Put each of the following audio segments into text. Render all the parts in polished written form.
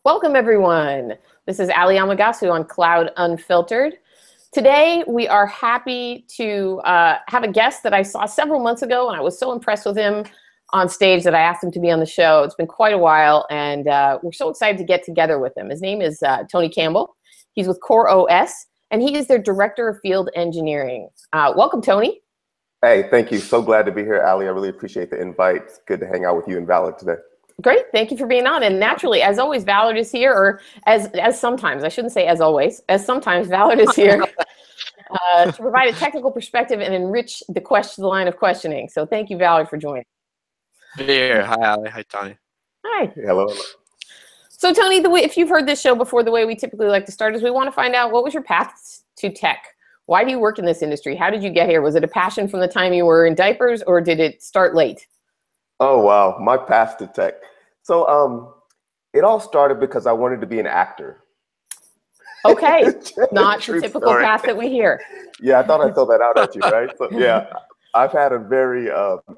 Welcome, everyone. This is Ali Amagasu on Cloud Unfiltered. Today, we are happy to have a guest that I saw several months ago, and I was so impressed with him on stage that I asked him to be on the show. It's been quite a while, and we're so excited to get together with him. His name is Tony Campbell. He's with CoreOS, and he is their Director of Field Engineering. Welcome, Tony. Hey, thank you. So glad to be here, Ali. I really appreciate the invite. It's good to hang out with you and Valid today. Great. Thank you for being on. And naturally, as always, Valid is here, or as sometimes, I shouldn't say as always, as sometimes Valid is here to provide a technical perspective and enrich the line of questioning. So thank you, Valid, for joining. Here. Hi, Ali. Hi, Tony. Hi. Hello. So, Tony, if you've heard this show before, the way we typically like to start is we want to find out, what was your path to tech? Why do you work in this industry? How did you get here? Was it a passion from the time you were in diapers, or did it start late? Oh, wow. My path to tech. So it all started because I wanted to be an actor. Okay. Not the typical path that we hear. Yeah, I thought I'd throw that out at you, right? So, yeah, I've had a very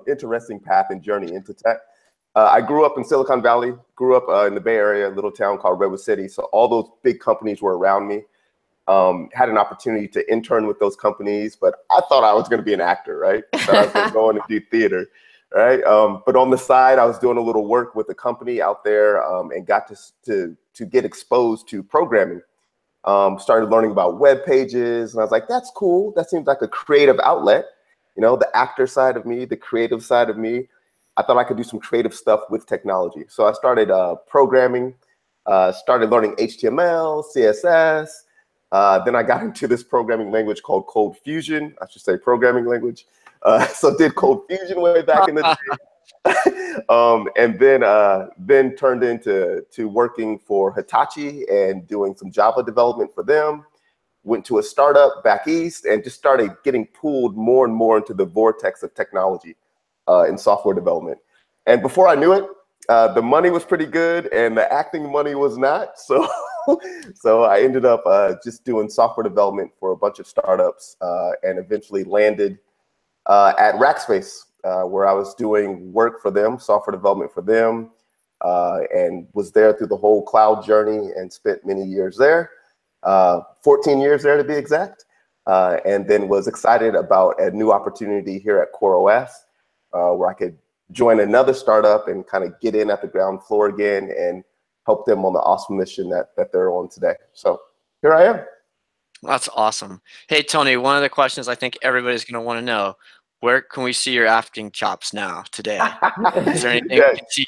interesting path and journey into tech. I grew up in Silicon Valley, grew up in the Bay Area, a little town called Redwood City. So all those big companies were around me. Had an opportunity to intern with those companies, but I thought I was going to be an actor, right? So I was going to go in and do theater, right? But on the side, I was doing a little work with a company out there and got to get exposed to programming. Started learning about web pages, and I was like, that's cool. That seems like a creative outlet. You know, the actor side of me, the creative side of me. I thought I could do some creative stuff with technology. So I started programming, started learning HTML, CSS. Then I got into this programming language called Cold Fusion. I should say programming language. So did Cold Fusion way back in the day. And then turned into working for Hitachi and doing some Java development for them. Went to a startup back east and just started getting pulled more and more into the vortex of technology in software development. And before I knew it, the money was pretty good and the acting money was not. So I ended up just doing software development for a bunch of startups and eventually landed at Rackspace, where I was doing work for them, software development for them, and was there through the whole cloud journey and spent many years there, 14 years there to be exact, and then was excited about a new opportunity here at CoreOS, where I could join another startup and kind of get in at the ground floor again and help them on the awesome mission that they're on today. So here I am. That's awesome. Hey, Tony, one of the questions I think everybody's going to want to know, where can we see your acting chops now, today? Is there anything you can see?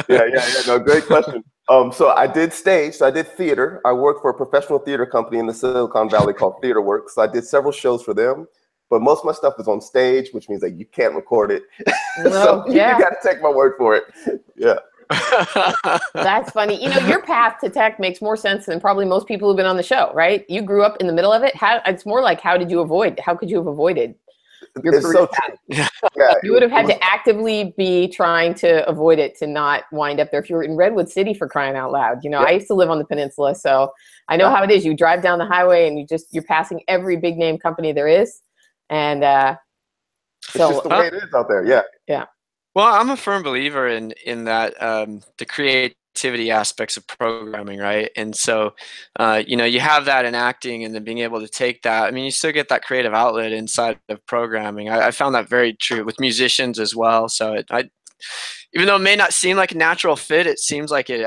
Yeah. No, great question. So I did stage, so I did theater. I worked for a professional theater company in the Silicon Valley called TheaterWorks. So I did several shows for them. But most of my stuff is on stage, which means that you can't record it. So you got to take my word for it. Yeah. That's funny. You know, your path to tech makes more sense than probably most people who've been on the show, right? You grew up in the middle of it. It's more like, how could you have avoided your career so path? Yeah, you would have had to actively be trying to avoid it to not wind up there. If you were in Redwood City, for crying out loud. You know, I used to live on the peninsula, so I know how it is. You drive down the highway and you're passing every big name company there is. And it's just the way it is out there. Yeah. Well, I'm a firm believer in that the creativity aspects of programming, right? And so, you know, you have that in acting, and then being able to take that. I mean, you still get that creative outlet inside of programming. I found that very true with musicians as well. So, even though it may not seem like a natural fit, it seems like it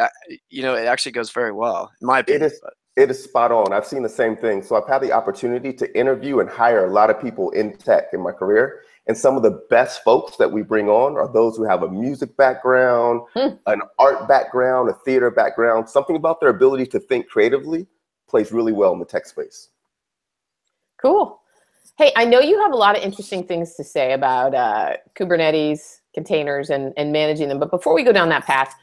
actually goes very well, in my opinion. It is spot on. I've seen the same thing. So I've had the opportunity to interview and hire a lot of people in tech in my career. And some of the best folks that we bring on are those who have a music background, an art background, a theater background. Something about their ability to think creatively plays really well in the tech space. Cool. Hey, I know you have a lot of interesting things to say about Kubernetes, containers, and managing them. But before we go down that path,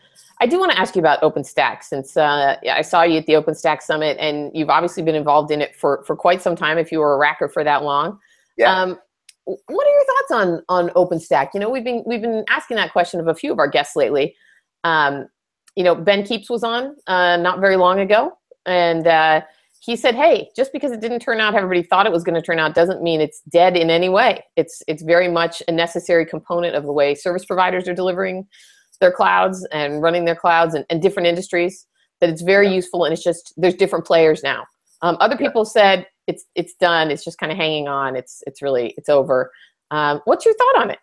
I do want to ask you about OpenStack, since I saw you at the OpenStack Summit, and you've obviously been involved in it for quite some time, if you were a racker for that long. Yeah. What are your thoughts on OpenStack? You know, we've been asking that question of a few of our guests lately. You know, Ben Keeps was on not very long ago, and he said, hey, just because it didn't turn out how everybody thought it was going to turn out doesn't mean it's dead in any way. It's very much a necessary component of the way service providers are delivering their clouds and running their clouds, and different industries. that it's very useful, and it's just there's different players now. Other people said it's done. It's just kind of hanging on. It's over. What's your thought on it?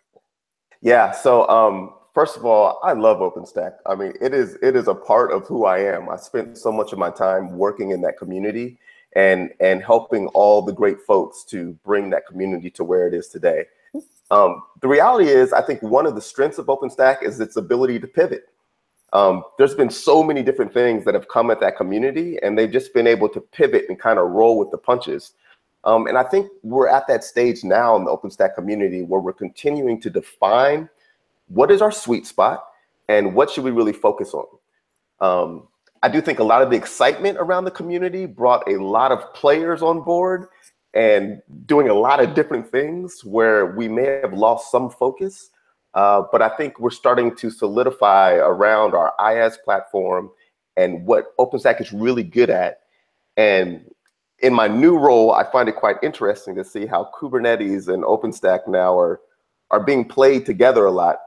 Yeah. So first of all, I love OpenStack. I mean, it is a part of who I am. I spent so much of my time working in that community and helping all the great folks to bring that community to where it is today. The reality is, I think one of the strengths of OpenStack is its ability to pivot. There's been so many different things that have come at that community, and they've just been able to pivot and kind of roll with the punches. And I think we're at that stage now in the OpenStack community where we're continuing to define what is our sweet spot and what should we really focus on. I do think a lot of the excitement around the community brought a lot of players on board and doing a lot of different things where we may have lost some focus. But I think we're starting to solidify around our IaaS platform and what OpenStack is really good at. And in my new role, I find it quite interesting to see how Kubernetes and OpenStack now are being played together a lot,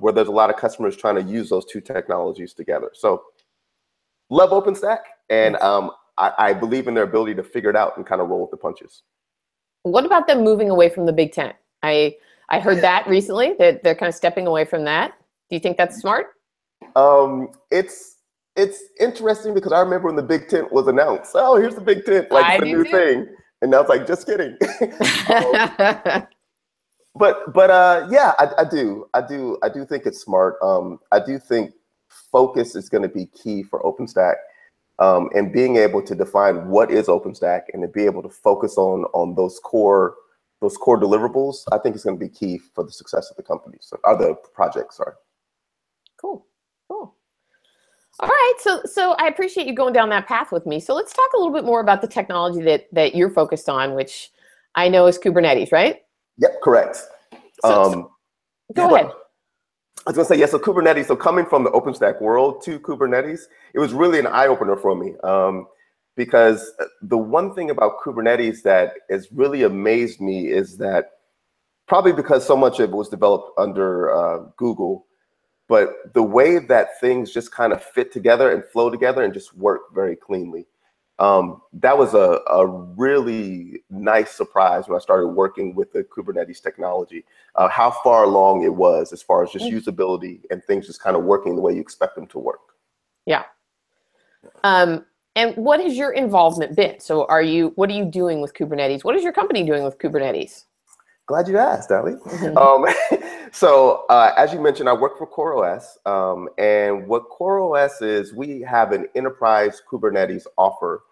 where there's a lot of customers trying to use those two technologies together. So love OpenStack, and I believe in their ability to figure it out and kind of roll with the punches. What about them moving away from the Big Tent? I heard that recently, that they're kind of stepping away from that. Do you think that's smart? It's interesting because I remember when the Big Tent was announced. Oh, here's the Big Tent, like it's a new thing. And I was like, just kidding. Yeah, I do think it's smart. I do think focus is going to be key for OpenStack, and being able to define what is OpenStack and to be able to focus on those core deliverables. I think is going to be key for the success of the company, the project. Sorry. Cool. All right, so I appreciate you going down that path with me. So let's talk a little bit more about the technology that you're focused on, which I know is Kubernetes, right? Yep, correct. Go ahead. I was going to say, yeah, so Kubernetes, so coming from the OpenStack world to Kubernetes, it was really an eye-opener for me, because the one thing about Kubernetes that has really amazed me is that, probably because so much of it was developed under Google, but the way that things just kind of fit together and flow together and just work very cleanly. That was a really nice surprise when I started working with the Kubernetes technology, how far along it was as far as just usability and things just kind of working the way you expect them to work. Yeah. And what has your involvement been? So what are you doing with Kubernetes? What is your company doing with Kubernetes? Glad you asked, Ali. So as you mentioned, I work for CoreOS. And what CoreOS is, we have an enterprise Kubernetes offer.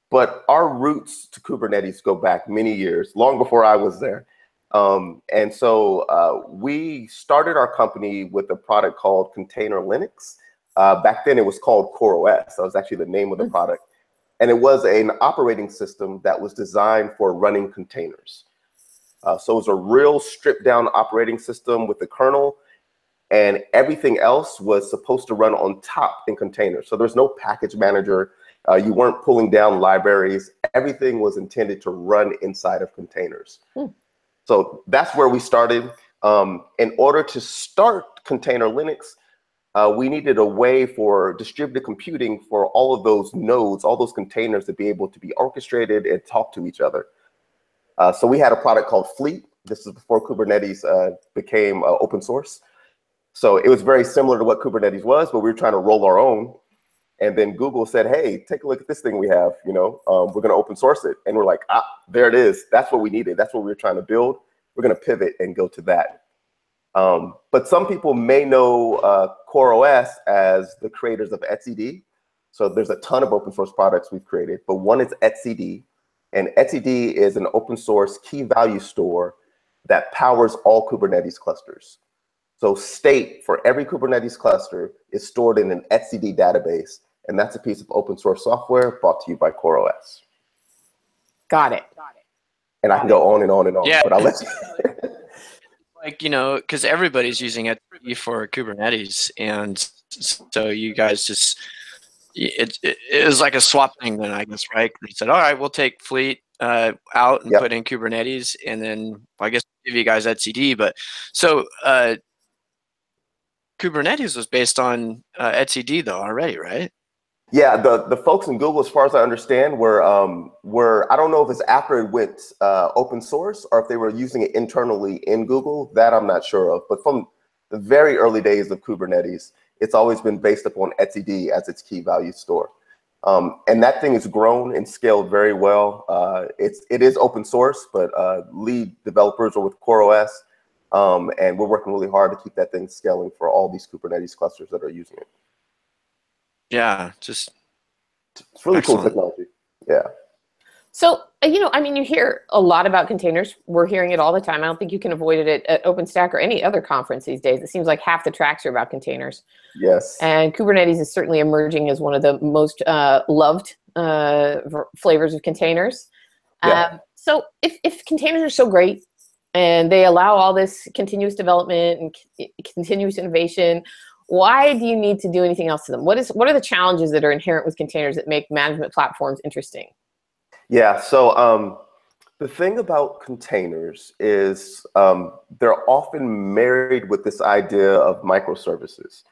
But our roots to Kubernetes go back many years, long before I was there. And so we started our company with a product called Container Linux. Back then, it was called CoreOS. That was actually the name of the product. And it was an operating system that was designed for running containers. So it was a real stripped down operating system with the kernel, and everything else was supposed to run on top in containers. So there's no package manager. You weren't pulling down libraries. Everything was intended to run inside of containers. So that's where we started. In order to start Container Linux, we needed a way for distributed computing for all of those nodes, all those containers to be able to be orchestrated and talk to each other. So we had a product called Fleet. This is before Kubernetes became open source. So it was very similar to what Kubernetes was, but we were trying to roll our own. And then Google said, hey, take a look at this thing we have. We're going to open source it. And we're like, there it is. That's what we needed. That's what we were trying to build. We're going to pivot and go to that. But some people may know CoreOS as the creators of etcd. So there's a ton of open source products we've created, but one is etcd. And etcd is an open source key value store that powers all Kubernetes clusters. So state for every Kubernetes cluster is stored in an etcd database. And that's a piece of open source software brought to you by CoreOS. Got it. And I can go on and on and on, yeah. But I'll let you. Like, because everybody's using etcd for Kubernetes. And so you guys just, it was like a swap thing then, I guess, right? They said, all right, we'll take Fleet out and put in Kubernetes. And then I guess we'll give you guys etcd. But so Kubernetes was based on etcd though already, right? Yeah, the folks in Google, as far as I understand, were I don't know if it's after it went open source or if they were using it internally in Google. That I'm not sure of. But from the very early days of Kubernetes, it's always been based upon etcd as its key value store. And that thing has grown and scaled very well. It is open source, but lead developers are with CoreOS. And we're working really hard to keep that thing scaling for all these Kubernetes clusters that are using it. Yeah, just it's really excellent. Cool technology. Yeah. So, I mean, you hear a lot about containers. We're hearing it all the time. I don't think you can avoid it at OpenStack or any other conference these days. It seems like half the tracks are about containers. Yes. And Kubernetes is certainly emerging as one of the most loved flavors of containers. Yeah. So if containers are so great and they allow all this continuous development and continuous innovation, why do you need to do anything else to them? What are the challenges that are inherent with containers that make management platforms interesting? Yeah, so the thing about containers is they're often married with this idea of microservices.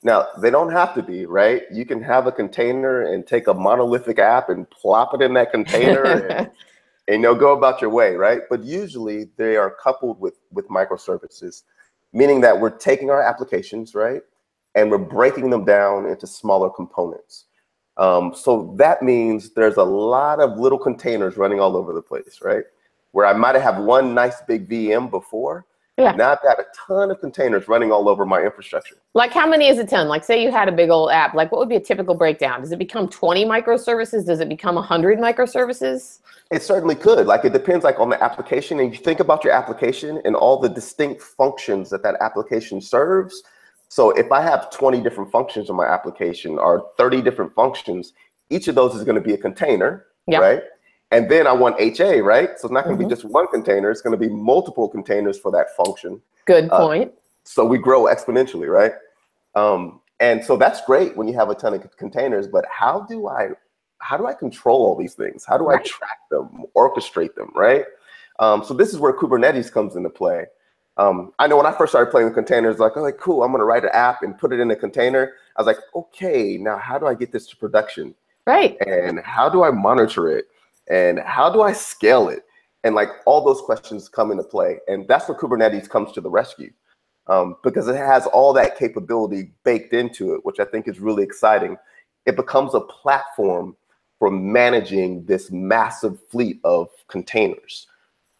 Now, they don't have to be, right? You can have a container and take a monolithic app and plop it in that container and go about your way, right? But usually they are coupled with microservices, meaning that we're taking our applications, right? And we're breaking them down into smaller components. So that means there's a lot of little containers running all over the place, right? Where I might have one nice big VM before. Yeah. Now I've got a ton of containers running all over my infrastructure. Like how many is a ton? Like say you had a big old app, like what would be a typical breakdown? Does it become 20 microservices? Does it become 100 microservices? It certainly could. Like it depends like on the application, and you think about your application and all the distinct functions that application serves. So if I have 20 different functions on my application or 30 different functions, each of those is going to be a container, right? And then I want HA, right? So it's not going to be just one container. It's going to be multiple containers for that function. Good point. So we grow exponentially, right? And so that's great when you have a ton of containers, but how do I control all these things? How do I track them, orchestrate them, right? So this is where Kubernetes comes into play. I know when I first started playing with containers, like, oh, cool, I'm going to write an app and put it in a container. I was like, okay, now how do I get this to production? Right. And how do I monitor it? And how do I scale it? And like all those questions come into play. And that's where Kubernetes comes to the rescue, because it has all that capability baked into it, which I think is really exciting. It becomes a platform for managing this massive fleet of containers.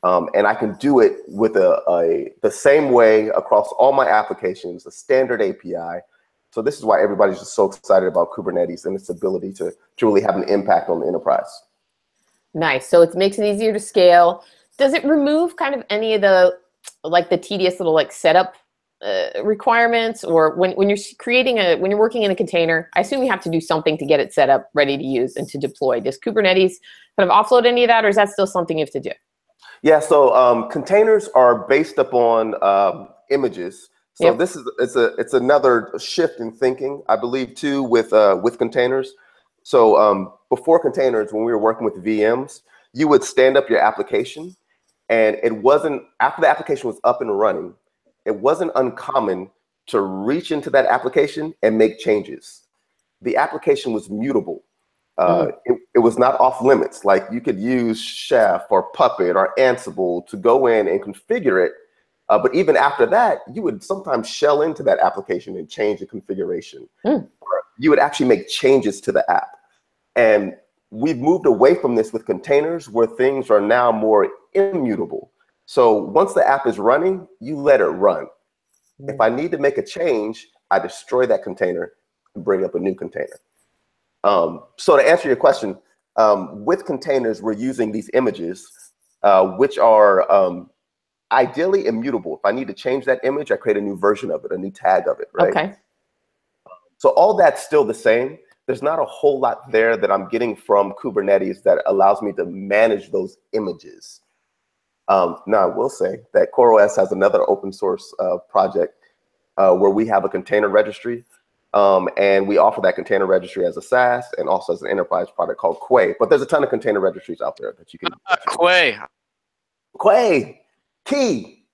And I can do it with the same way across all my applications, a standard API. So this is why everybody's just so excited about Kubernetes and its ability to really have an impact on the enterprise. Nice. So it makes it easier to scale. Does it remove kind of any of the tedious little setup requirements, or when you're when you're working in a container, I assume you have to do something to get it set up, ready to use and to deploy. Does Kubernetes kind of offload any of that, or is that still something you have to do? Yeah, so containers are based upon images. So this is it's another shift in thinking, I believe, too, with containers. So before containers, when we were working with VMs, you would stand up your application, and it wasn't, after the application was up and running, it wasn't uncommon to reach into that application and make changes. The application was mutable. It was not off limits. Like you could use Chef or Puppet or Ansible to go in and configure it. But even after that, you would sometimes shell into that application and change the configuration. You would actually make changes to the app. And we've moved away from this with containers, where things are now more immutable. So once the app is running, you let it run. If I need to make a change, I destroy that container and bring up a new container. So to answer your question, with containers, we're using these images, which are ideally immutable. If I need to change that image, I create a new version of it, a new tag of it, right? Okay. So all that's still the same. There's not a whole lot there that I'm getting from Kubernetes that allows me to manage those images. Now, I will say that CoreOS has another open source project where we have a container registry. And we offer that container registry as a SaaS and also as an enterprise product called Quay. But there's a ton of container registries out there that you can. Quay. Key.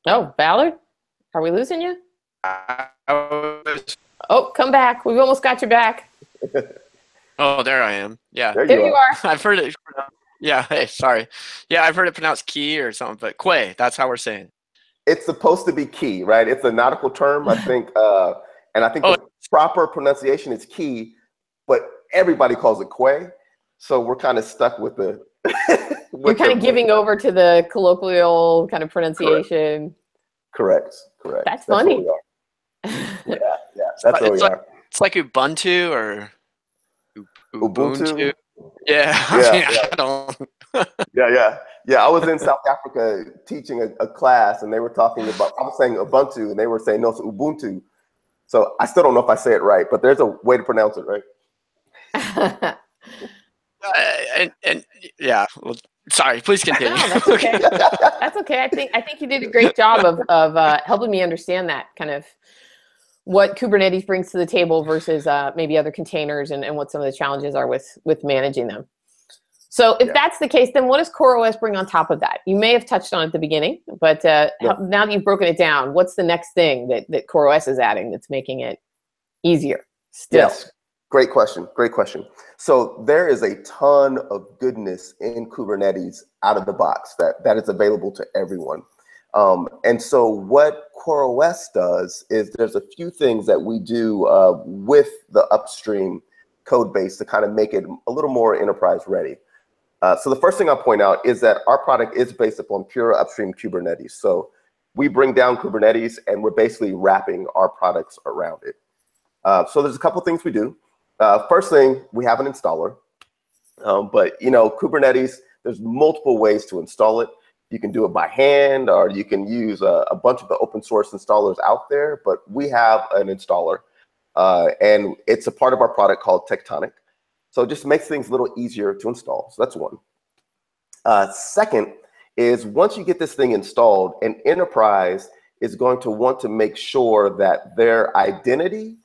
Oh, Ballard? Are we losing you? Oh, come back. We've almost got you back. Oh, there I am. Yeah. There you are. I've heard it. Yeah. Hey, sorry. Yeah, I've heard it pronounced key or something, but quay. That's how we're saying it. It's supposed to be key, right? It's a nautical term, I think, and I think Oh, the proper pronunciation is key, but everybody calls it quay. So we're kind of stuck with the. You're kind of giving over to the colloquial kind of pronunciation. Correct. That's funny. Yeah, that's what we are. It's like Ubuntu or Ubuntu. Yeah. I don't. Yeah. I was in South Africa teaching a class, and they were talking about. I was saying Ubuntu, and they were saying no, it's Ubuntu. So I still don't know if I say it right, but there's a way to pronounce it, right? And yeah. Well, sorry. Please continue. No, that's okay. That's okay. I think you did a great job of helping me understand that kind of what Kubernetes brings to the table versus maybe other containers and what some of the challenges are with managing them. So if that's the case, then what does CoreOS bring on top of that? You may have touched on it at the beginning, but now that you've broken it down, what's the next thing that CoreOS is adding that's making it easier still? Yes, great question. So there is a ton of goodness in Kubernetes out of the box that is available to everyone. And so what CoreOS does is there's a few things that we do with the upstream code base to kind of make it a little more enterprise ready. So the first thing I'll point out is that our product is based upon pure upstream Kubernetes. So we bring down Kubernetes and we're basically wrapping our products around it. So there's a couple things we do. First thing, we have an installer. But Kubernetes, there's multiple ways to install it. You can do it by hand, or you can use a bunch of the open source installers out there. But we have an installer, and it's a part of our product called Tectonic. So it just makes things a little easier to install. So that's one. Second is once you get this thing installed, an enterprise is going to want to make sure that their identity,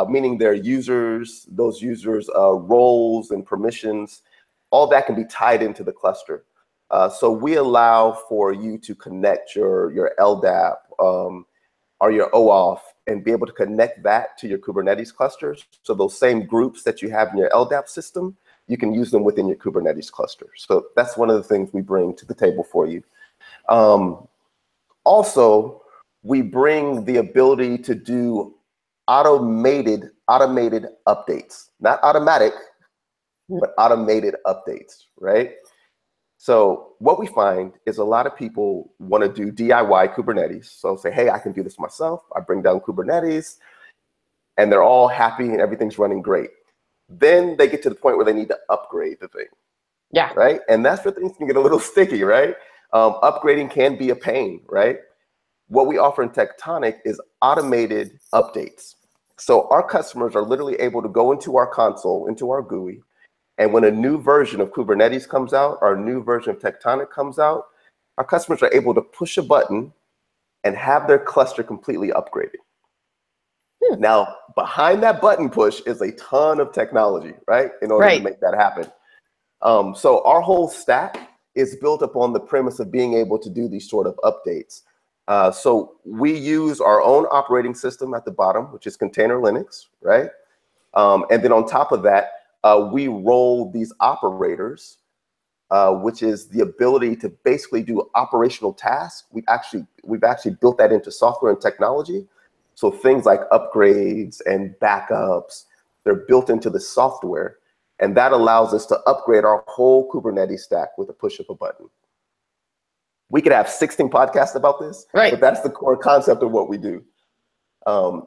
meaning their users, those users' roles and permissions, all that can be tied into the cluster. So we allow for you to connect your LDAP or your OAuth and be able to connect that to your Kubernetes clusters. So those same groups that you have in your LDAP system, you can use them within your Kubernetes cluster. So that's one of the things we bring to the table for you. Also, we bring the ability to do automated updates, not automatic, but automated updates, right? So what we find is a lot of people want to do DIY Kubernetes. So say, hey, I can do this myself. I bring down Kubernetes, and they're all happy and everything's running great. Then they get to the point where they need to upgrade the thing. Yeah. Right? And that's where things can get a little sticky, right? Upgrading can be a pain, right? What we offer in Tectonic is automated updates. So our customers are literally able to go into our console, into our GUI, and when a new version of Kubernetes comes out, or a new version of Tectonic comes out, our customers are able to push a button and have their cluster completely upgraded. Now, behind that button push is a ton of technology, right, in order to make that happen. So our whole stack is built upon the premise of being able to do these sort of updates. So we use our own operating system at the bottom, which is Container Linux, right? And then on top of that, we roll these operators, which is the ability to basically do operational tasks. We've actually built that into software and technology. So things like upgrades and backups, they're built into the software. And that allows us to upgrade our whole Kubernetes stack with a push of a button. We could have 16 podcasts about this, but that's the core concept of what we do.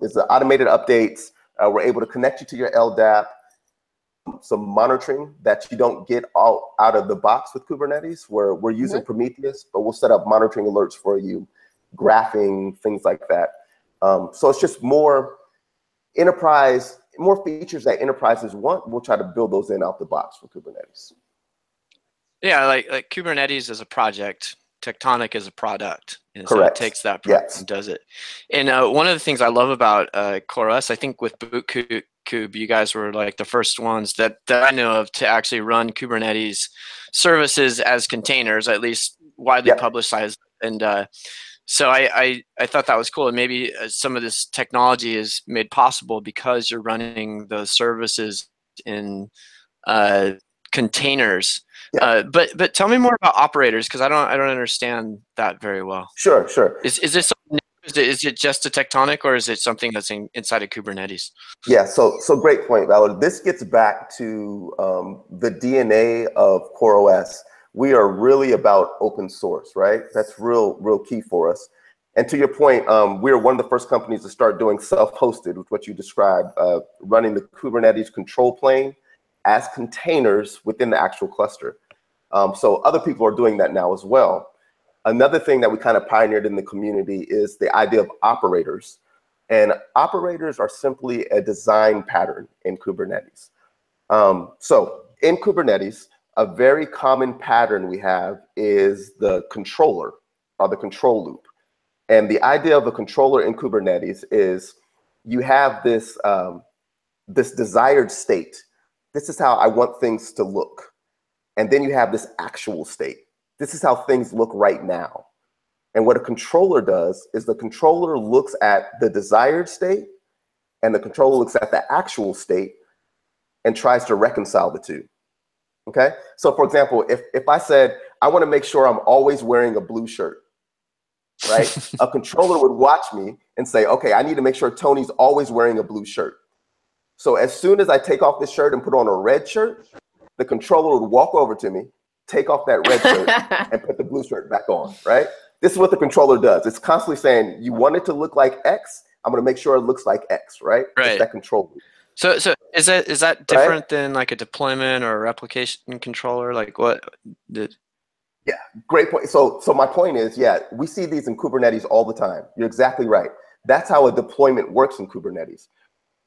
It's the automated updates. We're able to connect you to your LDAP. Some monitoring that you don't get out of the box with Kubernetes, where we're using Prometheus, but we'll set up monitoring alerts for you, graphing, things like that. So it's just more enterprise, more features that enterprises want. We'll try to build those in out the box for Kubernetes. Yeah, like Kubernetes is a project, Tectonic is a product. And Correct. So it takes that product and does it. And one of the things I love about CoreOS, I think with Bootcube, you guys were like the first ones that I know of to actually run Kubernetes services as containers, at least widely publicized. And So I thought that was cool, and maybe some of this technology is made possible because you're running those services in containers. Yeah. But tell me more about operators, because I don't understand that very well. Sure, sure. Is this something new? Is it just a tectonic, or is it something that's inside of Kubernetes? Yeah, so great point, Valor. This gets back to the DNA of CoreOS. We are really about open source, right? That's real key for us. And to your point, we're one of the first companies to start doing self-hosted, with what you described, running the Kubernetes control plane as containers within the actual cluster. So other people are doing that now as well. Another thing that we kind of pioneered in the community is the idea of operators. And operators are simply a design pattern in Kubernetes. So in Kubernetes, a very common pattern we have is the controller, or the control loop. And the idea of a controller in Kubernetes is you have this, this desired state. This is how I want things to look. And then you have this actual state. This is how things look right now. And what a controller does is the controller looks at the desired state, and the controller looks at the actual state and tries to reconcile the two. Okay? So for example, if I said, I want to make sure I'm always wearing a blue shirt, right? A controller would watch me and say, okay, I need to make sure Tony's always wearing a blue shirt. So as soon as I take off this shirt and put on a red shirt, the controller would walk over to me, take off that red shirt, and put the blue shirt back on, right? This is what the controller does. It's constantly saying, you want it to look like X, I'm going to make sure it looks like X, right? Right. It's that control loop. So is that different than like a deployment or a replication controller? Like what? Yeah, great point. So my point is, yeah, we see these in Kubernetes all the time. You're exactly right. That's how a deployment works in Kubernetes.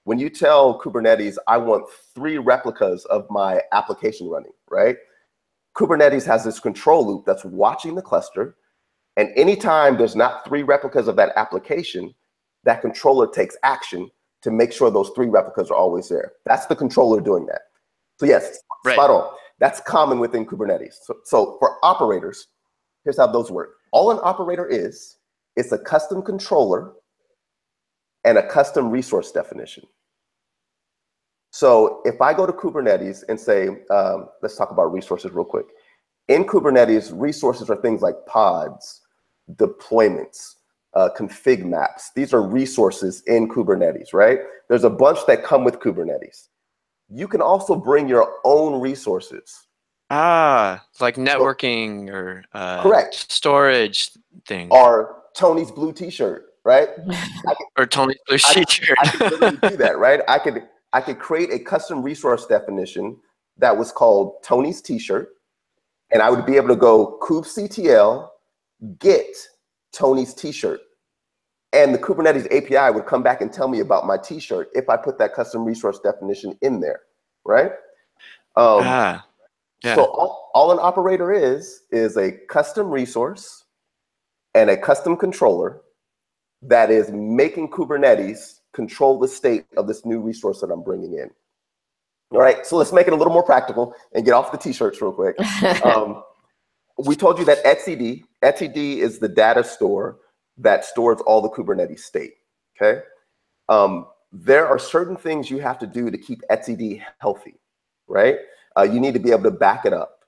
When you tell Kubernetes, I want 3 replicas of my application running, right? Kubernetes has this control loop that's watching the cluster. And anytime there's not 3 replicas of that application, that controller takes action to make sure those 3 replicas are always there. That's the controller doing that. So yes, spot on. That's common within Kubernetes. So for operators, here's how those work. All an operator is, it's a custom controller and a custom resource definition. So if I go to Kubernetes and say, let's talk about resources real quick. In Kubernetes, resources are things like pods, deployments, config maps. These are resources in Kubernetes, right? There's a bunch that come with Kubernetes. You can also bring your own resources. Like networking or correct, storage things. Or Tony's blue T-shirt, right? Or Tony's blue T-shirt. I could literally do that, right? I could create a custom resource definition that was called Tony's T-shirt, and I would be able to go kubectl get Tony's T-shirt. And the Kubernetes API would come back and tell me about my T-shirt if I put that custom resource definition in there, right? Yeah. So all an operator is a custom resource and a custom controller that is making Kubernetes control the state of this new resource that I'm bringing in. All right, so let's make it a little more practical and get off the T-shirts real quick. We told you that etcd is the data store that stores all the Kubernetes state, okay? There are certain things you have to do to keep etcd healthy, right? You need to be able to back it up.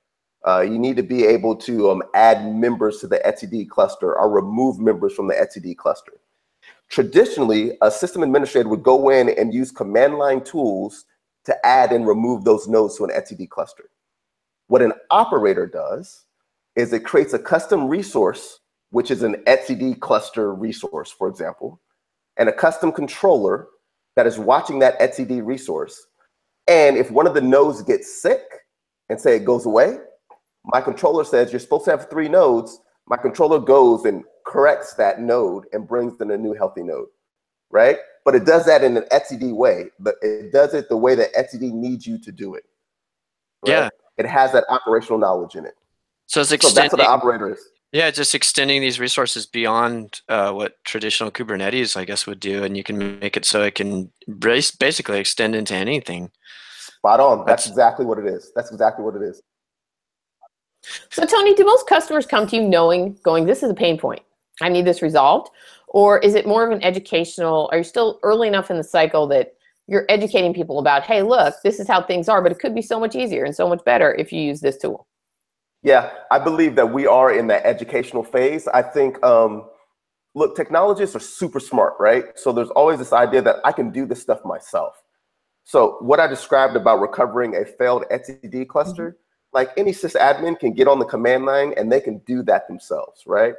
You need to be able to add members to the etcd cluster or remove members from the etcd cluster. Traditionally, a system administrator would go in and use command line tools to add and remove those nodes to an etcd cluster. What an operator does is it creates a custom resource, which is an etcd cluster resource, for example, and a custom controller that is watching that etcd resource. And if one of the nodes gets sick and say it goes away, my controller says you're supposed to have 3 nodes. My controller goes and corrects that node and brings in a new healthy node, right? But it does that in an etcd way, but it does it the way that etcd needs you to do it. Right? Yeah. It has that operational knowledge in it. So it's extending, so that's what an operator is. Yeah, just extending these resources beyond what traditional Kubernetes, I guess, would do, and you can make it so it can basically extend into anything. Spot on. That's exactly what it is. That's exactly what it is. So Tony, do most customers come to you going, this is a pain point? I need this resolved? Or is it more of an educational, are you still early enough in the cycle that you're educating people about, hey, look, this is how things are, but it could be so much easier and so much better if you use this tool? Yeah, I believe that we are in that educational phase. I think, look, technologists are super smart, right? So there's always this idea that I can do this stuff myself. So what I described about recovering a failed etcd cluster, like any sysadmin can get on the command line and they can do that themselves, right?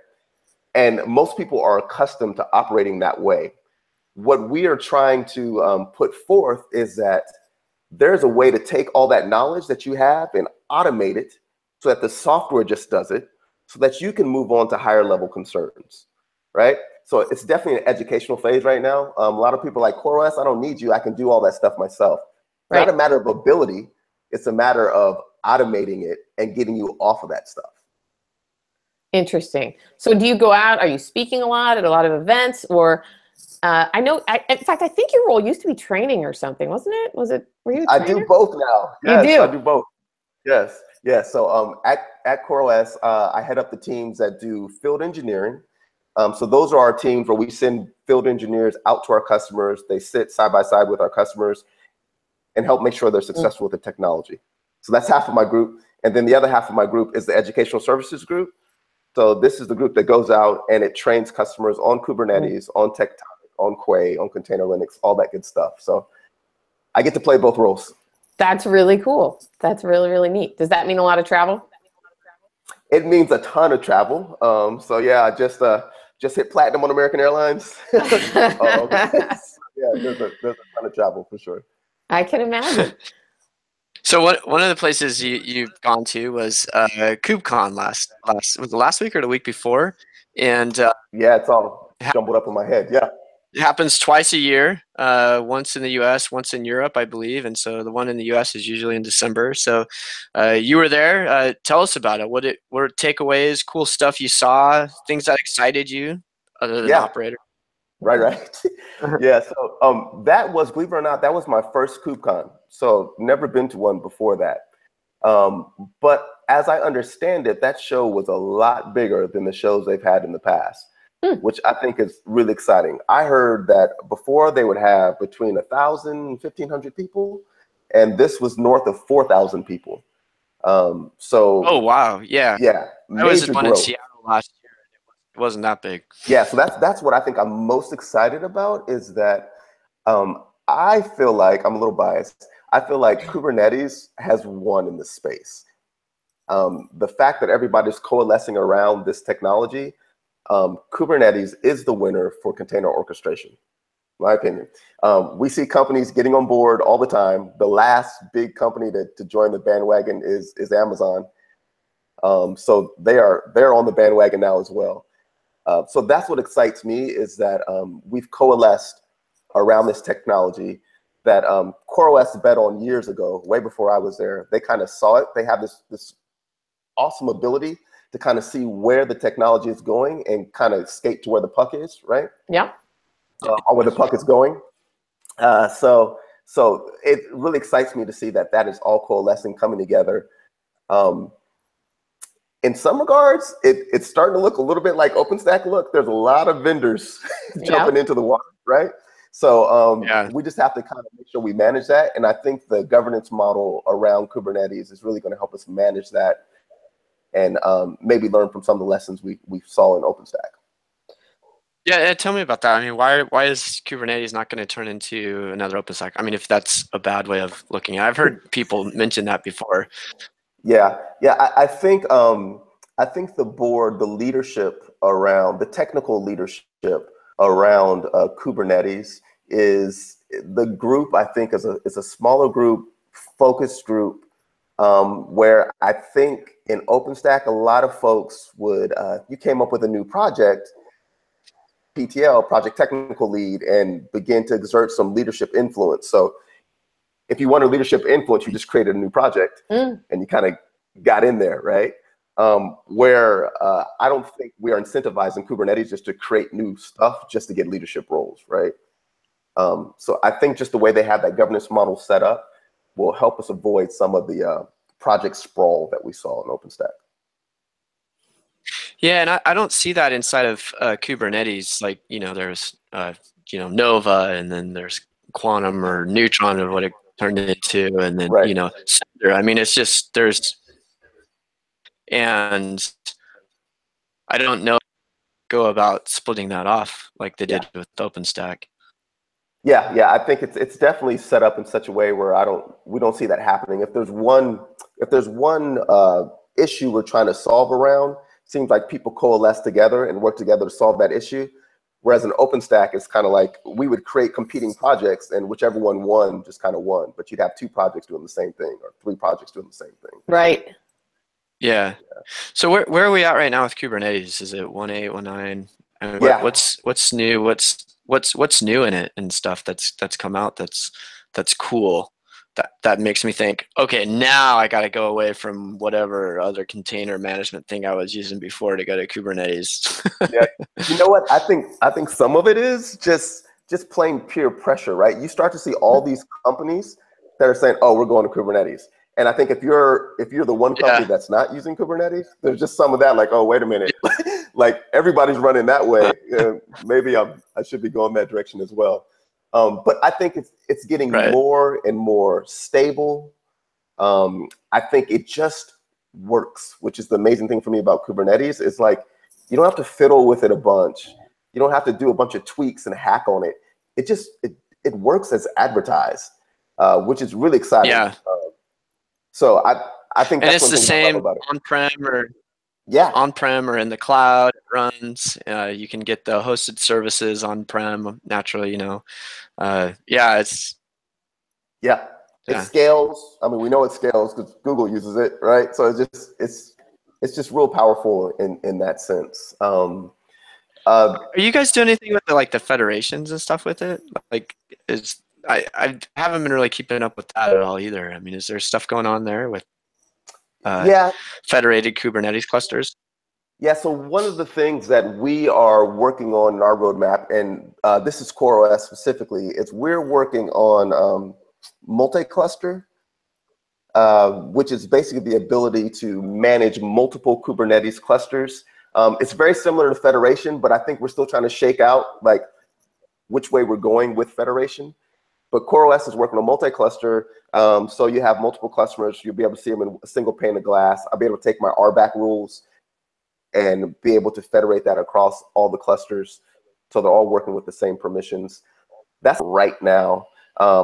And most people are accustomed to operating that way. What we are trying to put forth is that there's a way to take all that knowledge that you have and automate it so that the software just does it, so that you can move on to higher level concerns, right? So it's definitely an educational phase right now. A lot of people are like, CoreOS, I don't need you. I can do all that stuff myself. It's not a matter of ability. It's a matter of automating it and getting you off of that stuff. Interesting. So do you go out? Are you speaking a lot at a lot of events? Or I know, in fact, I think your role used to be training or something, wasn't it? Were you a trainer? I do both now. Yes, you do? I do both. Yes. Yes. So at CoreOS, I head up the teams that do field engineering. So those are our teams where we send field engineers out to our customers. They sit side by side with our customers and help make sure they're successful with the technology. So that's half of my group. And then the other half of my group is the educational services group. So this is the group that goes out and it trains customers on Kubernetes, on Tectonic, on Quay, on Container Linux, all that good stuff. So I get to play both roles. That's really cool. That's really, really neat. Does that mean a lot of travel? It means a ton of travel. So yeah, I just hit platinum on American Airlines. Yeah, there's a ton of travel for sure. I can imagine. So one of the places you've gone to was CoopCon last was it last week or the week before? And yeah, it's all jumbled up in my head. Yeah. It happens twice a year, once in the U.S., once in Europe, I believe. And so the one in the U.S. is usually in December. So you were there. Tell us about it. What were takeaways, cool stuff you saw, things that excited you other than operator? Right. Yeah. So that was, believe it or not, that was my first CoopCon. So never been to one before that. But as I understand it, that show was a lot bigger than the shows they've had in the past. Which I think is really exciting. I heard that before they would have between 1,000 and 1,500 people, and this was north of 4,000 people. So oh wow, yeah, I was at one in Seattle last year. It wasn't that big. Yeah, so that's what I think I'm most excited about is that I feel like I'm a little biased. I feel like Kubernetes has won in this space. The fact that everybody's coalescing around this technology. Kubernetes is the winner for container orchestration, in my opinion. We see companies getting on board all the time. The last big company to join the bandwagon is Amazon. So they're on the bandwagon now as well. So that's what excites me is that we've coalesced around this technology that CoreOS bet on years ago, way before I was there. They kind of saw it. They have this awesome ability to kind of see where the technology is going and kind of skate to where the puck is, right? Yeah. Or where the puck is going. So it really excites me to see that is all coalescing, coming together. In some regards, it's starting to look a little bit like OpenStack. Look, there's a lot of vendors jumping into the water, right? So we just have to kind of make sure we manage that. And I think the governance model around Kubernetes is really going to help us manage that and maybe learn from some of the lessons we saw in OpenStack. Yeah, tell me about that. I mean, why is Kubernetes not going to turn into another OpenStack? I mean, if that's a bad way of looking at it. I've heard people mention that before. Yeah. I think the board, the leadership around, the technical leadership around Kubernetes is the group. I think is a smaller group, focused group. Where I think in OpenStack, a lot of folks would, you came up with a new project, PTL, project technical lead, and begin to exert some leadership influence. So if you want a leadership influence, you just created a new project and you kind of got in there, right? Where I don't think we are incentivizing Kubernetes just to create new stuff just to get leadership roles, right? So I think just the way they have that governance model set up will help us avoid some of the project sprawl that we saw in OpenStack. Yeah, and I don't see that inside of Kubernetes. Like, there's Nova, and then there's Quantum or Neutron, or what it turned into, and then Right. Cinder. I mean, it's just and I don't know go about splitting that off like they did with OpenStack. Yeah, I think it's definitely set up in such a way where we don't see that happening. If there's one issue we're trying to solve around, seems like people coalesce together and work together to solve that issue. Whereas an OpenStack, it's kind of like we would create competing projects, and whichever one won just kind of won. But you'd have 2 projects doing the same thing, or 3 projects doing the same thing. Right. Yeah. So where are we at right now with Kubernetes? Is it 1.8, 1.9? I mean, what's new? What's new in it and stuff that's come out that's cool, that makes me think, okay, now I got to go away from whatever other container management thing I was using before to go to Kubernetes. Yeah, you know what? I think some of it is just plain peer pressure, right? You start to see all these companies that are saying, "Oh, we're going to Kubernetes," and I think if you're the one company that's not using Kubernetes, there's just some of that, like, "Oh, wait a minute, like everybody's running that way. Maybe I should be going that direction as well." But I think it's getting more and more stable. I think it just works, which is the amazing thing for me about Kubernetes. It's like you don't have to fiddle with it a bunch. You don't have to do a bunch of tweaks and hack on it. It works as advertised, which is really exciting. Yeah. So I think and that's it's the same on-prem or in the cloud. It runs. You can get the hosted services on-prem naturally. It scales. I mean, we know it scales because Google uses it, right? So it's just real powerful in that sense. Are you guys doing anything with the federations and stuff with it? Like, I haven't been really keeping up with that at all either. I mean, is there stuff going on there with federated Kubernetes clusters? Yeah, so one of the things that we are working on in our roadmap, and this is CoreOS specifically, is we're working on multi-cluster, which is basically the ability to manage multiple Kubernetes clusters. It's very similar to federation, but I think we're still trying to shake out like which way we're going with federation. But CoreOS is working on multi-cluster, so you have multiple customers. You'll be able to see them in a single pane of glass. I'll be able to take my RBAC rules and be able to federate that across all the clusters, so they're all working with the same permissions. That's right now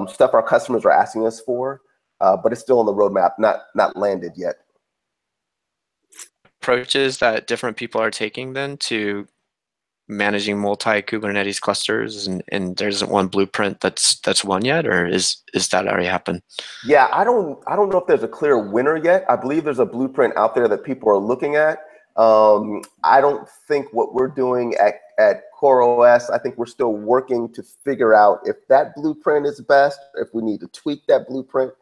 stuff our customers are asking us for, but it's still on the roadmap, not landed yet. Approaches that different people are taking then to managing multi-Kubernetes clusters, and there isn't one blueprint that's won yet, or is that already happened? Yeah, I don't know if there's a clear winner yet. I believe there's a blueprint out there that people are looking at. I don't think what we're doing at CoreOS, I think we're still working to figure out if that blueprint is best, if we need to tweak that blueprint.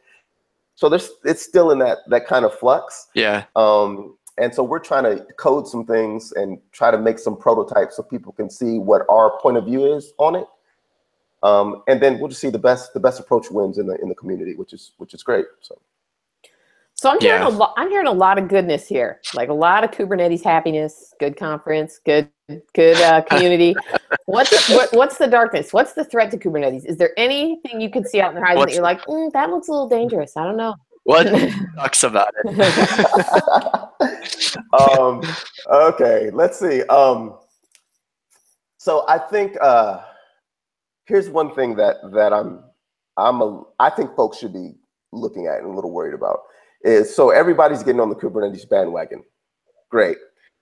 So it's still in that kind of flux. Yeah. And so we're trying to code some things and try to make some prototypes so people can see what our point of view is on it. And then we'll just see the best approach wins in the community, which is great. So I'm hearing a lot of goodness here, like a lot of Kubernetes happiness, good conference, good community. What's the darkness? What's the threat to Kubernetes? Is there anything you can see out in the horizon that you're like, that looks a little dangerous? I don't know. What sucks about it? Okay, let's see. So I think here's one thing that I think folks should be looking at and a little worried about is, so everybody's getting on the Kubernetes bandwagon. Great.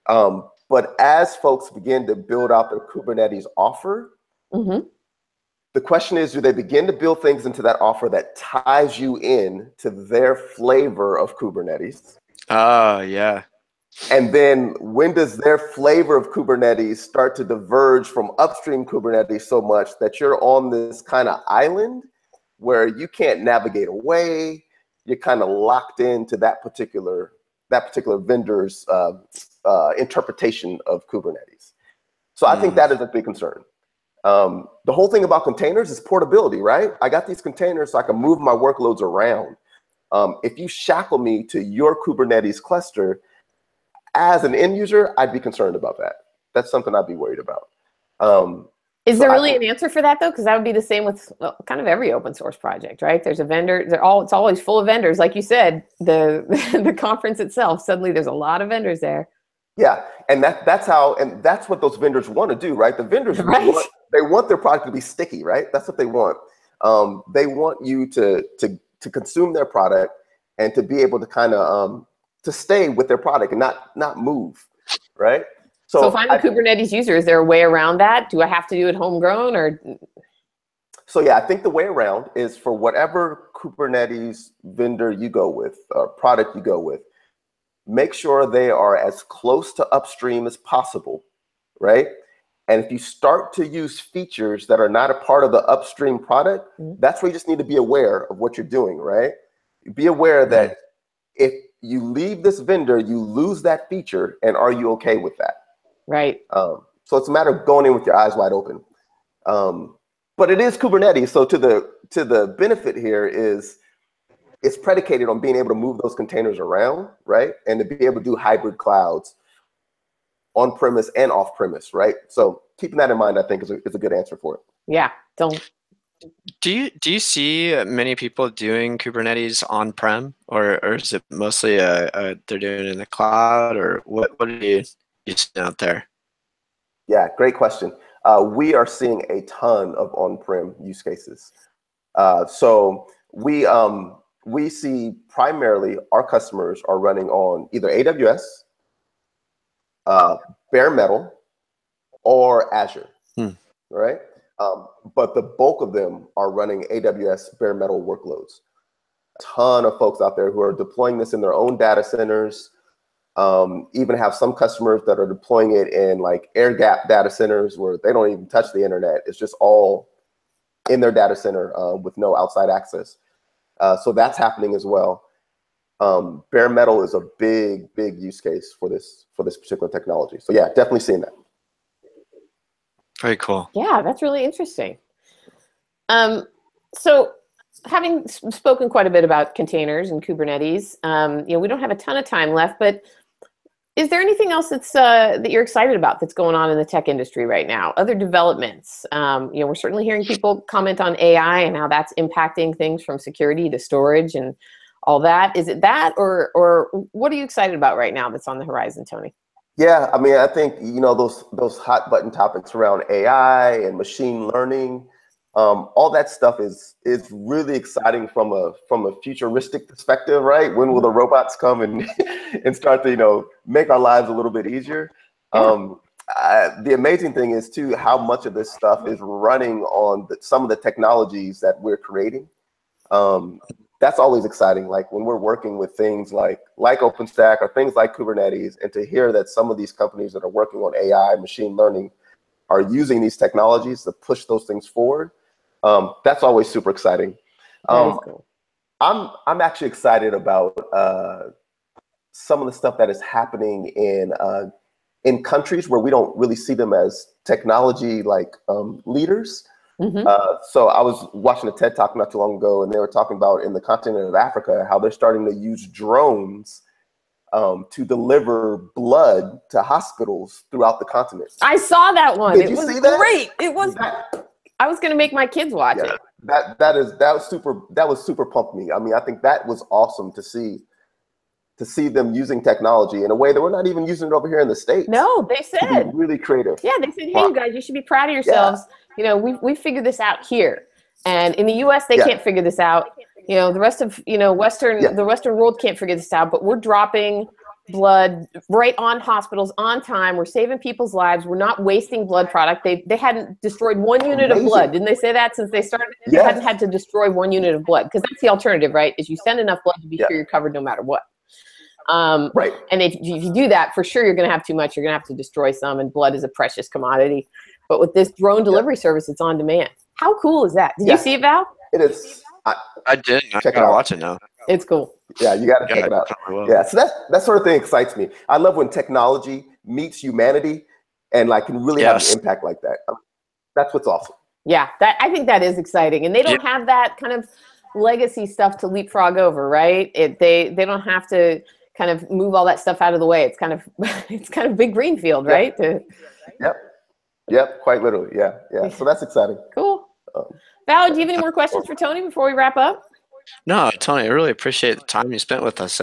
But as folks begin to build out their Kubernetes offer, the question is, do they begin to build things into that offer that ties you in to their flavor of Kubernetes? Yeah. And then when does their flavor of Kubernetes start to diverge from upstream Kubernetes so much that you're on this kind of island where you can't navigate away? You're kind of locked into that particular vendor's interpretation of Kubernetes. So I think that is a big concern. The whole thing about containers is portability, right? I got these containers so I can move my workloads around. If you shackle me to your Kubernetes cluster, as an end user, I'd be concerned about that. That's something I'd be worried about. Is there really an answer for that though? Because that would be the same with kind of every open source project, right? There's a vendor. It's always full of vendors, like you said. The conference itself, suddenly there's a lot of vendors there. Yeah, and that's what those vendors want to do, right? The vendors they want their product to be sticky, right? That's what they want. They want you to consume their product and to be able to kind of to stay with their product and not move, right? So if I'm a Kubernetes user, is there a way around that? Do I have to do it homegrown or? So yeah, I think the way around is for whatever Kubernetes vendor you go with, or product you go with, make sure they are as close to upstream as possible, right? And if you start to use features that are not a part of the upstream product, that's where you just need to be aware of what you're doing, right? Be aware that if you leave this vendor, you lose that feature, and are you okay with that? Right. So it's a matter of going in with your eyes wide open. But it is Kubernetes, so to the benefit here is it's predicated on being able to move those containers around, right? And to be able to do hybrid clouds on-premise and off-premise, right? So keeping that in mind, I think is a good answer for it. Yeah. Do you see many people doing Kubernetes on-prem, or is it mostly they're doing it in the cloud, or what do you see out there? Yeah, great question. We are seeing a ton of on-prem use cases. So we see primarily our customers are running on either AWS, bare metal, or Azure, right? But the bulk of them are running AWS bare metal workloads. A ton of folks out there who are deploying this in their own data centers. Even have some customers that are deploying it in like air-gapped data centers where they don't even touch the internet. It's just all in their data center with no outside access. So that's happening as well. Bare metal is a big use case for this particular technology. So yeah, definitely seeing that. Very cool. Yeah, that's really interesting. So having spoken quite a bit about containers and Kubernetes, we don't have a ton of time left, but is there anything else that you're excited about that's going on in the tech industry right now? Other developments? We're certainly hearing people comment on AI and how that's impacting things from security to storage and all that. Is it that, or what are you excited about right now that's on the horizon, Tony? Yeah, I mean, I think those hot button topics around AI and machine learning, all that stuff is really exciting from a futuristic perspective, right? When will the robots come and and start to make our lives a little bit easier? The amazing thing is too how much of this stuff is running on some of the technologies that we're creating. That's always exciting. Like when we're working with things like OpenStack or things like Kubernetes, and to hear that some of these companies that are working on AI, machine learning, are using these technologies to push those things forward. That's always super exciting. Cool. I'm actually excited about some of the stuff that is happening in countries where we don't really see them as technology leaders. So I was watching a TED Talk not too long ago, and they were talking about in the continent of Africa how they're starting to use drones to deliver blood to hospitals throughout the continent. I saw that one. Did you see that? Great. It was. I was going to make my kids watch it. That was super pumped me. I mean, I think that was awesome to see them using technology in a way that we're not even using it over here in the States. No, they said really creative. Yeah, they said, hey, you guys, you should be proud of yourselves. Yeah. We figured this out here, and in the U.S. they can't figure this out. The rest of the Western world can't figure this out. But we're dropping blood right on hospitals on time. We're saving people's lives. We're not wasting blood product. They hadn't destroyed one unit of blood. Didn't they say that since they started? They hadn't had to destroy one unit of blood, because that's the alternative, right? Is you send enough blood to be sure you're covered no matter what. Right. And if you do that, for sure you're going to have too much. You're going to have to destroy some, and blood is a precious commodity. But with this drone delivery service, it's on demand. How cool is that? Did you see it, Val? It is. I didn't. Check it out. Watch it now. It's cool. Yeah, you got to check it out. Yeah, so that sort of thing excites me. I love when technology meets humanity and can really have an impact like that. That's what's awesome. Yeah, I think that is exciting, and they don't have that kind of legacy stuff to leapfrog over, right? They don't have to kind of move all that stuff out of the way. It's kind of big green field, right? Yep, quite literally, yeah. So that's exciting. Cool. Val, do you have any more questions for Tony before we wrap up? No, Tony, I really appreciate the time you spent with us.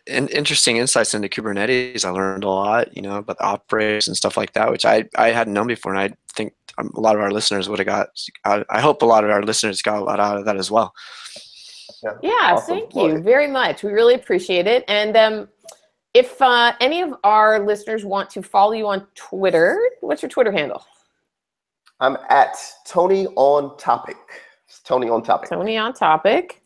Interesting insights into Kubernetes. I learned a lot, about the operators and stuff like that, which I hadn't known before, and I think a lot of our listeners would have got. I hope a lot of our listeners got a lot out of that as well. Yeah, awesome. Thank you very much. We really appreciate it. And if any of our listeners want to follow you on Twitter, what's your Twitter handle? I'm at Tony on Topic. It's Tony on Topic. Tony on Topic.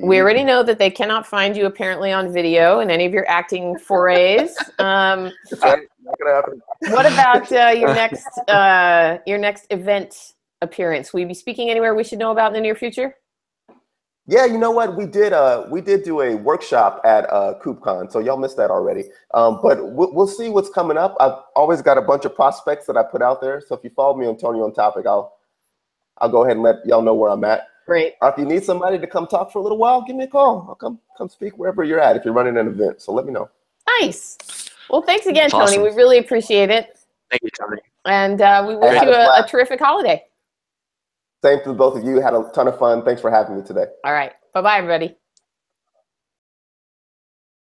We already know that they cannot find you apparently on video in any of your acting forays. That's right. Not gonna happen. What about your next event appearance? Will you be speaking anywhere we should know about in the near future? Yeah, you know what? We did do a workshop at CoopCon, so y'all missed that already. But we'll see what's coming up. I've always got a bunch of prospects that I put out there. So if you follow me on Tony on Topic, I'll go ahead and let y'all know where I'm at. Great. Or if you need somebody to come talk for a little while, give me a call. I'll come speak wherever you're at if you're running an event. So let me know. Nice. Well, thanks again, Awesome. Tony. We really appreciate it. Thank you, Tony. And we wish you a terrific holiday. Same to both of you. Had a ton of fun. Thanks for having me today. All right. Bye-bye, everybody.